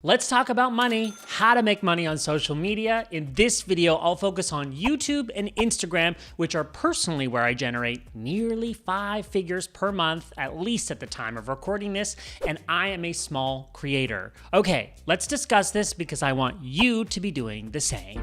Let's talk about money, how to make money on social media. In this video, I'll focus on YouTube and Instagram, which are personally where I generate nearly 5 figures per month, at least at the time of recording this, and I am a small creator. Okay, let's discuss this because I want you to be doing the same.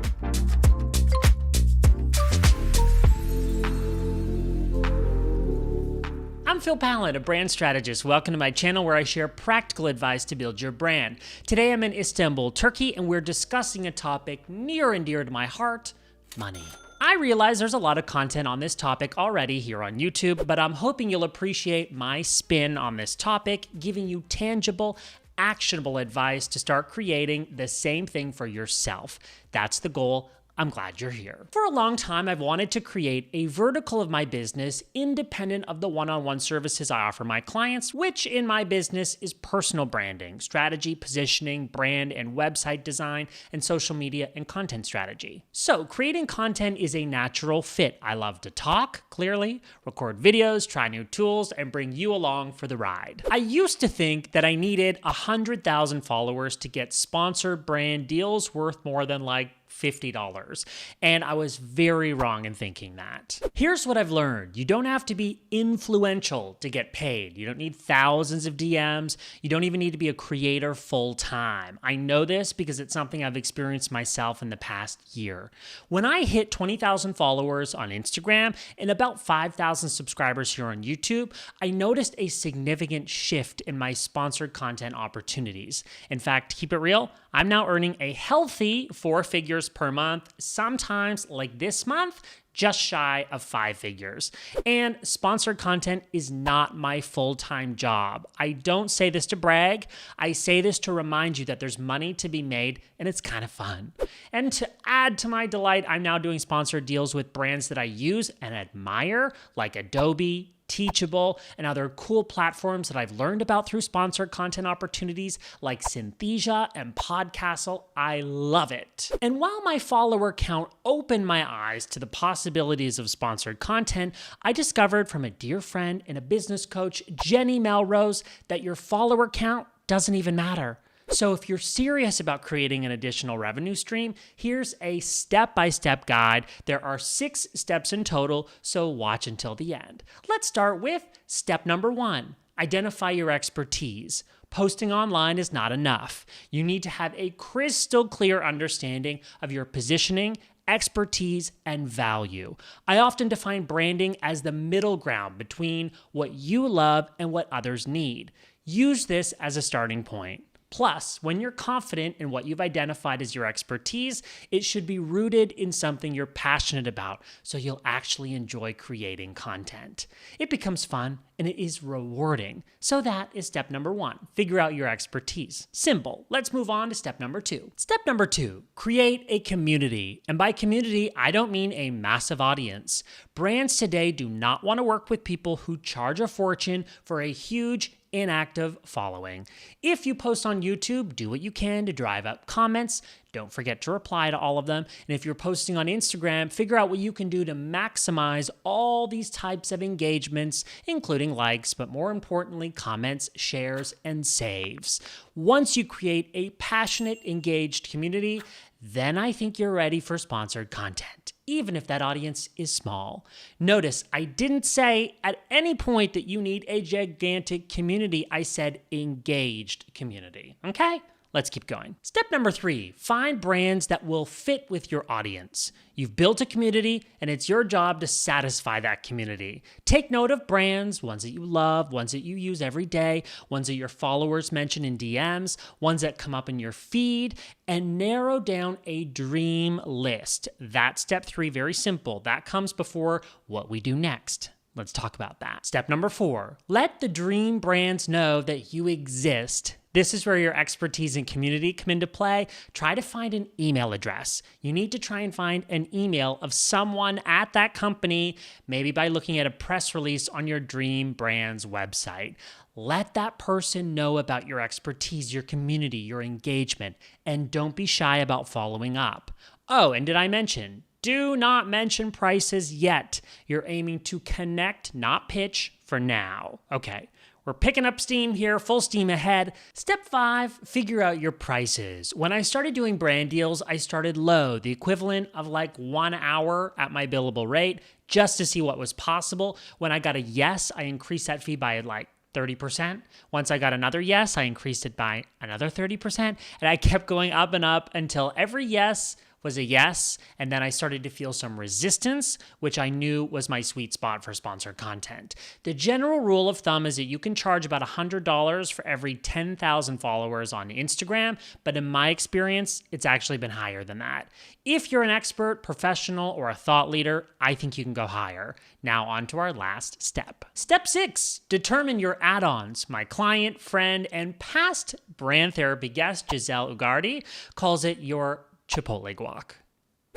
I'm Phil Pallen, a brand strategist. Welcome to my channel where I share practical advice to build your brand. Today I'm in Istanbul, Turkey, and we're discussing a topic near and dear to my heart, money. I realize there's a lot of content on this topic already here on YouTube, but I'm hoping you'll appreciate my spin on this topic, giving you tangible, actionable advice to start creating the same thing for yourself. That's the goal. I'm glad you're here. For a long time, I've wanted to create a vertical of my business independent of the one-on-one services I offer my clients, which in my business is personal branding, strategy, positioning, brand and website design, and social media and content strategy. So creating content is a natural fit. I love to talk, clearly, record videos, try new tools, and bring you along for the ride. I used to think that I needed 100,000 followers to get sponsored brand deals worth more than like $50. And I was very wrong in thinking that. Here's what I've learned. You don't have to be influential to get paid. You don't need thousands of DMs. You don't even need to be a creator full time. I know this because it's something I've experienced myself in the past year. When I hit 20,000 followers on Instagram and about 5,000 subscribers here on YouTube, I noticed a significant shift in my sponsored content opportunities. In fact, to keep it real, I'm now earning a healthy 4 figures per month, sometimes like this month, just shy of 5 figures. And sponsored content is not my full-time job. I don't say this to brag. I say this to remind you that there's money to be made and it's kind of fun. And to add to my delight, I'm now doing sponsored deals with brands that I use and admire, like Adobe, Teachable, and other cool platforms that I've learned about through sponsored content opportunities like Synthesia and Podcastle. I love it. And while my follower count opened my eyes to the possibilities of sponsored content, I discovered from a dear friend and a business coach, Jenny Melrose, that your follower count doesn't even matter. So if you're serious about creating an additional revenue stream, here's a step-by-step guide. There are 6 steps in total, so watch until the end. Let's start with step number 1. Identify your expertise. Posting online is not enough. You need to have a crystal clear understanding of your positioning, expertise, and value. I often define branding as the middle ground between what you love and what others need. Use this as a starting point. Plus, when you're confident in what you've identified as your expertise, it should be rooted in something you're passionate about, so you'll actually enjoy creating content. It becomes fun and it is rewarding. So that is step number 1. Figure out your expertise. Simple. Let's move on to step number 2. Step number 2, create a community. And by community, I don't mean a massive audience. Brands today do not want to work with people who charge a fortune for a huge inactive following. If you post on YouTube, do what you can to drive up comments. Don't forget to reply to all of them. And if you're posting on Instagram, figure out what you can do to maximize all these types of engagements, including likes, but more importantly, comments, shares, and saves. Once you create a passionate, engaged community, then I think you're ready for sponsored content, even if that audience is small. Notice, I didn't say at any point that you need a gigantic community. I said engaged community, okay? Let's keep going. Step number 3, find brands that will fit with your audience. You've built a community and it's your job to satisfy that community. Take note of brands, ones that you love, ones that you use every day, ones that your followers mention in DMs, ones that come up in your feed, and narrow down a dream list. That's step 3, very simple. That comes before what we do next. Let's talk about that. Step number 4, let the dream brands know that you exist. This is where your expertise and community come into play. Try to find an email address. You need to try and find an email of someone at that company, maybe by looking at a press release on your dream brand's website. Let that person know about your expertise, your community, your engagement, and don't be shy about following up. Oh, and did I mention, do not mention prices yet. You're aiming to connect, not pitch for now. Okay. We're picking up steam here, full steam ahead. Step 5, figure out your prices. When I started doing brand deals, I started low, the equivalent of like 1 hour at my billable rate, just to see what was possible. When I got a yes, I increased that fee by like 30%. Once I got another yes, I increased it by another 30%. And I kept going up and up until every yes was a yes, and then I started to feel some resistance, which I knew was my sweet spot for sponsored content. The general rule of thumb is that you can charge about $100 for every 10,000 followers on Instagram, but in my experience, it's actually been higher than that. If you're an expert, professional, or a thought leader, I think you can go higher. Now on to our last step. Step 6, determine your add-ons. My client, friend, and past brand therapy guest, Giselle Ugardi, calls it your Chipotle guac.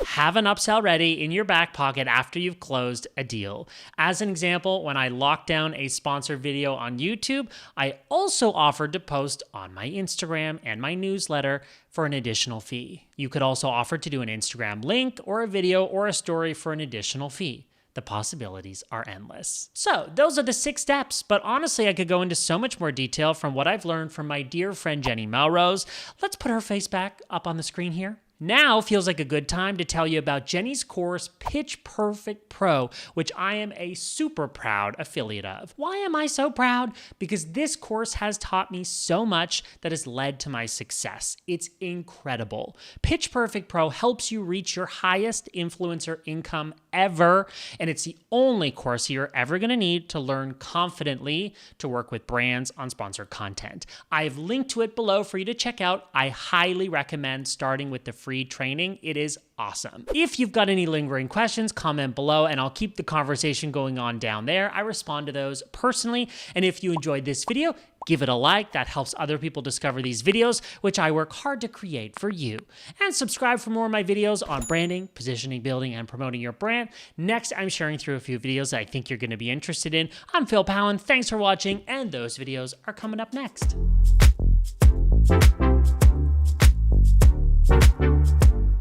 Have an upsell ready in your back pocket after you've closed a deal. As an example, when I locked down a sponsored video on YouTube, I also offered to post on my Instagram and my newsletter for an additional fee. You could also offer to do an Instagram link or a video or a story for an additional fee. The possibilities are endless. So those are the 6 steps, but honestly, I could go into so much more detail from what I've learned from my dear friend Jenny Melrose. Let's put her face back up on the screen here. Now feels like a good time to tell you about Jenny's course, Pitch Perfect Pro, which I am a super proud affiliate of. Why am I so proud? Because this course has taught me so much that has led to my success. It's incredible. Pitch Perfect Pro helps you reach your highest influencer income ever, and it's the only course you're ever going to need to learn confidently to work with brands on sponsored content. I've linked to it below for you to check out. I highly recommend starting with the free training. It is awesome. If you've got any lingering questions, comment below and I'll keep the conversation going on down there. I respond to those personally. And if you enjoyed this video, give it a like. That helps other people discover these videos, which I work hard to create for you. And subscribe for more of my videos on branding, positioning, building, and promoting your brand. Next, I'm sharing through a few videos that I think you're going to be interested in. I'm Phil Pallen. Thanks for watching, and those videos are coming up next.